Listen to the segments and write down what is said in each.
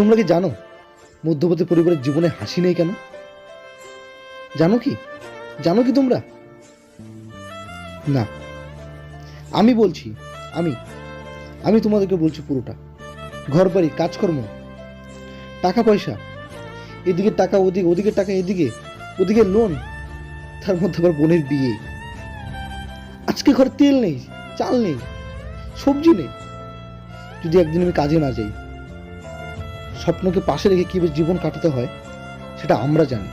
তোমরা কি জানো মধ্যবিত্ত পরিবারের জীবনে হাসি নেই কেন? জানো কি? জানো কি তোমরা? না, আমি বলছি। আমি আমি তোমাদেরকে বলছি পুরোটা। ঘর বাড়ি, কাজকর্ম, টাকা পয়সা, এদিকে টাকা ওদিকে, ওদিকে টাকা এদিকে, ওদিকে লোন, তার মধ্যে আবার বোনের বিয়ে। আজকে ঘরে তেল নেই, চাল নেই, সবজি নেই, যদি একদিন আমি কাজে না যাই। স্বপ্নকে পাশে রেখে কীভাবে জীবন কাটাতে হয় সেটা আমরা জানি।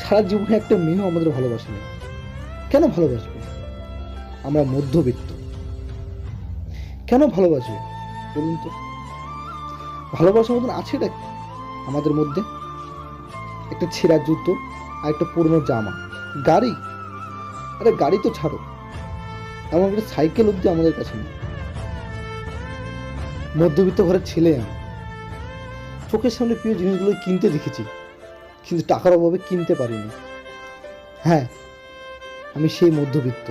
সারা জীবনে একটা মেয়েও আমাদের ভালোবাসে না। কেন ভালোবাসবে? আমরা মধ্যবিত্ত। কেন ভালোবাসবে বলুন তো? ভালোবাসার মতন আছেটা কি আমাদের মধ্যে? একটা ছেঁড়া জুতো আর একটা পুরনো জামা, গাড়ি। আরে গাড়ি তো ছাড়ো, এমন একটা সাইকেল অব্দি আমাদের কাছে নেই। মধ্যবিত্ত ঘরের ছেলে আমি। চোখের সামনে প্রিয় জিনিসগুলো কিনতে দেখেছি, কিন্তু টাকার অভাবে কিনতে পারিনি। হ্যাঁ, আমি সেই মধ্যবিত্ত।